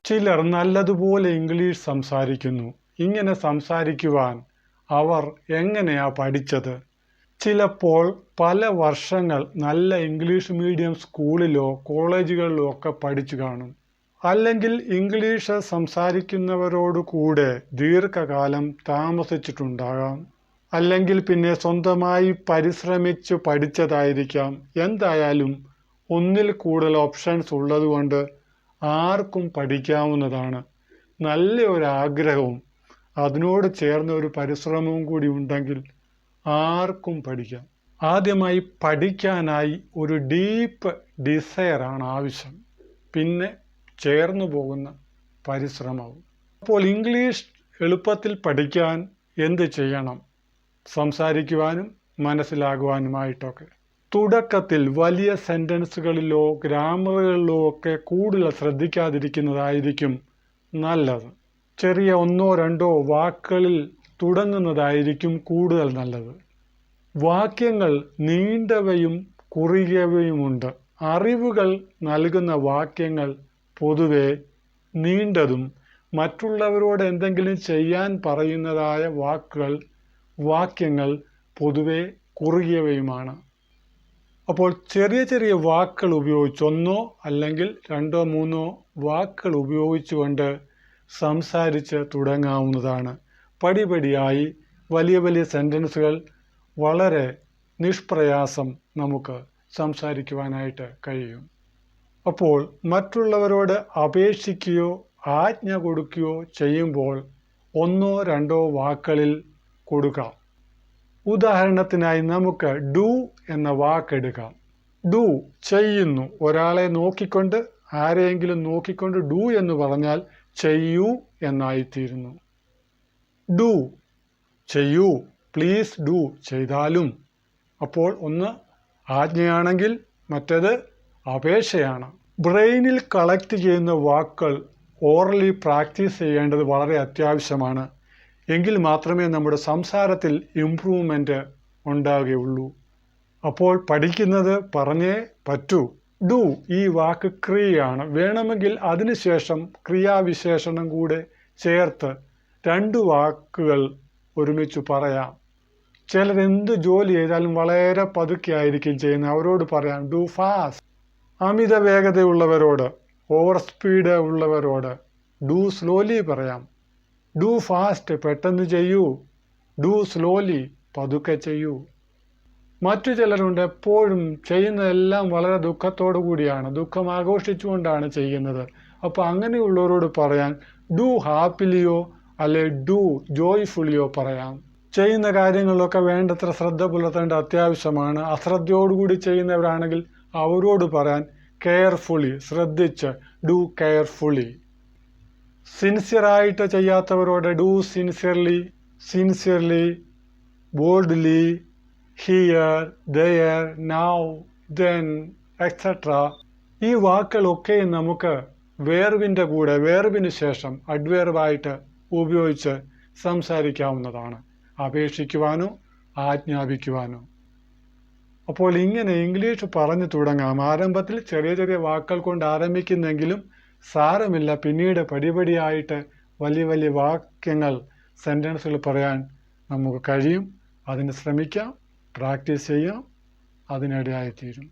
ചിലർ നല്ലതുപോലെ ഇംഗ്ലീഷ് സംസാരിക്കുന്നു. ഇങ്ങനെ സംസാരിക്കുവാൻ അവർ എങ്ങനെയാ പഠിച്ചത്? ചിലപ്പോൾ പല വർഷങ്ങൾ നല്ല ഇംഗ്ലീഷ് മീഡിയം സ്കൂളിലോ കോളേജുകളിലോ ഒക്കെ പഠിച്ചു കാണും. അല്ലെങ്കിൽ ഇംഗ്ലീഷ് സംസാരിക്കുന്നവരോട് കൂടെ ദീർഘകാലം താമസിച്ചിട്ടുണ്ടാകാം. അല്ലെങ്കിൽ പിന്നെ സ്വന്തമായി പരിശ്രമിച്ച് പഠിച്ചതായിരിക്കാം. എന്തായാലും ഒന്നിൽ കൂടുതൽ ഓപ്ഷൻസ് ഉള്ളതുകൊണ്ട് ആർക്കും പഠിക്കാവുന്നതാണ്. നല്ല ഒരു ആഗ്രഹവും അതിനോട് ചേർന്ന ഒരു പരിശ്രമവും കൂടി ഉണ്ടെങ്കിൽ ആർക്കും പഠിക്കാം. ആദ്യമായി പഠിക്കാനായി ഒരു ഡീപ്പ് ഡിസയറാണ് ആവശ്യം. പിന്നെ ചേർന്നു പോകുന്ന പരിശ്രമവും. അപ്പോൾ ഇംഗ്ലീഷ് എളുപ്പത്തിൽ പഠിക്കാൻ എന്ത് ചെയ്യണം? സംസാരിക്കുവാനും മനസ്സിലാകുവാനുമായിട്ടൊക്കെ. തുടക്കത്തിൽ വലിയ സെൻറ്റൻസുകളിലോ ഗ്രാമറുകളിലോ ഒക്കെ കൂടുതൽ ശ്രദ്ധിക്കാതിരിക്കുന്നതായിരിക്കും നല്ലത്. ചെറിയ ഒന്നോ രണ്ടോ വാക്കുകളിൽ തുടങ്ങുന്നതായിരിക്കും കൂടുതൽ നല്ലത്. വാക്യങ്ങൾ നീണ്ടവയും കുറുകിയവയുമുണ്ട്. അറിവുകൾ നൽകുന്ന വാക്യങ്ങൾ പൊതുവെ നീണ്ടതും മറ്റുള്ളവരോട് എന്തെങ്കിലും ചെയ്യാൻ പറയുന്നതായ വാക്യങ്ങൾ പൊതുവെ കുറുകിയവയുമാണ്. അപ്പോൾ ചെറിയ ചെറിയ വാക്കുകൾ ഉപയോഗിച്ച് ഒന്നോ അല്ലെങ്കിൽ രണ്ടോ മൂന്നോ വാക്കുകൾ ഉപയോഗിച്ചുകൊണ്ട് സംസാരിച്ച് തുടങ്ങാവുന്നതാണ്. പടിപടിയായി വലിയ വലിയ സെൻറ്റൻസുകൾ വളരെ നിഷ്പ്രയാസം നമുക്ക് സംസാരിക്കുവാനായിട്ട് കഴിയും. അപ്പോൾ മറ്റുള്ളവരോട് അപേക്ഷിക്കുകയോ ആജ്ഞ കൊടുക്കുകയോ ചെയ്യുമ്പോൾ ഒന്നോ രണ്ടോ വാക്കുകളിൽ കൊടുക്കാം. ഉദാഹരണത്തിനായി നമുക്ക് ഡു എന്ന വാക്കെടുക്കാം. ഡു ചെയ്യുന്നു. ഒരാളെ നോക്കിക്കൊണ്ട് ആരെയെങ്കിലും നോക്കിക്കൊണ്ട് ഡു എന്ന് പറഞ്ഞാൽ ചെയ്യൂ എന്നായിത്തീരുന്നു. ഡു ചെയ്യൂ, പ്ലീസ് ഡു ചെയ്താലും. അപ്പോൾ ഒന്ന് ആജ്ഞയാണെങ്കിൽ മറ്റേത് അപേക്ഷയാണ്. ബ്രെയിനിൽ കളക്ട് ചെയ്യുന്ന വാക്കുകൾ ഓറലി പ്രാക്ടീസ് ചെയ്യേണ്ടത് വളരെ അത്യാവശ്യമാണ്. എങ്കിൽ മാത്രമേ നമ്മുടെ സംസാരത്തിൽ ഇംപ്രൂവ്മെൻറ്റ് ഉണ്ടാവുകയുള്ളൂ. അപ്പോൾ പഠിക്കുന്നത് പറഞ്ഞേ പറ്റൂ. ഡു ഈ വാക്ക് ക്രിയയാണ്. വേണമെങ്കിൽ അതിനുശേഷം ക്രിയാവിശേഷണം കൂടെ ചേർത്ത് രണ്ട് വാക്കുകൾ ഒരുമിച്ച് പറയാം. ചിലരെന്ത് ജോലി ചെയ്താലും വളരെ പതുക്കെ ആയിരിക്കും ചെയ്യുന്നത്. അവരോട് പറയാം ഡു ഫാസ്റ്റ്. അമിത വേഗതയുള്ളവരോട്, ഓവർ സ്പീഡ് ഉള്ളവരോട് ഡു സ്ലോലി പറയാം. ഡു ഫാസ്റ്റ് പെട്ടെന്ന് ചെയ്യൂ, ഡു സ്ലോലി പതുക്കെ ചെയ്യൂ. മറ്റു ചിലരുണ്ട് എപ്പോഴും ചെയ്യുന്നതെല്ലാം വളരെ ദുഃഖത്തോടു കൂടിയാണ്, ദുഃഖം ആഘോഷിച്ചുകൊണ്ടാണ് ചെയ്യുന്നത്. അപ്പോൾ അങ്ങനെയുള്ളവരോട് പറയാൻ ഡു ഹാപ്പിലിയോ അല്ലെ ഡു ജോയ്ഫുള്ളിയോ പറയാം. ചെയ്യുന്ന കാര്യങ്ങളിലൊക്കെ വേണ്ടത്ര ശ്രദ്ധ പുലർത്തേണ്ട അത്യാവശ്യമാണ്. അശ്രദ്ധയോടുകൂടി ചെയ്യുന്നവരാണെങ്കിൽ അവരോട് പറയാൻ കെയർഫുള്ളി, ശ്രദ്ധിച്ച് ഡു കെയർഫുള്ളി. സിൻസിയറായിട്ട് ചെയ്യാത്തവരോട് do sincerely, sincerely, boldly, here, there, now, then, etcetera. ഈ വാക്കുകളൊക്കെ നമുക്ക് വേർബിൻ്റെ കൂടെ, വേർബിന് ശേഷം അഡ്വേർബായിട്ട് ഉപയോഗിച്ച് സംസാരിക്കാവുന്നതാണ്. അപേക്ഷിക്കുവാനോ ആജ്ഞാപിക്കുവാനോ. അപ്പോൾ ഇങ്ങനെ ഇംഗ്ലീഷ് പറഞ്ഞു തുടങ്ങാം. ആരംഭത്തിൽ ചെറിയ ചെറിയ വാക്കുകൾ കൊണ്ട് ആരംഭിക്കുന്നെങ്കിലും സാരമില്ല. പിന്നീട് പടിപടിയായിട്ട് വലിയ വലിയ വാക്യങ്ങൾ, സെൻറ്റൻസുകൾ പറയാൻ നമുക്ക് കഴിയും. അതിന് ശ്രമിക്കാം, പ്രാക്ടീസ് ചെയ്യാം. അതിനിടയായിത്തീരും.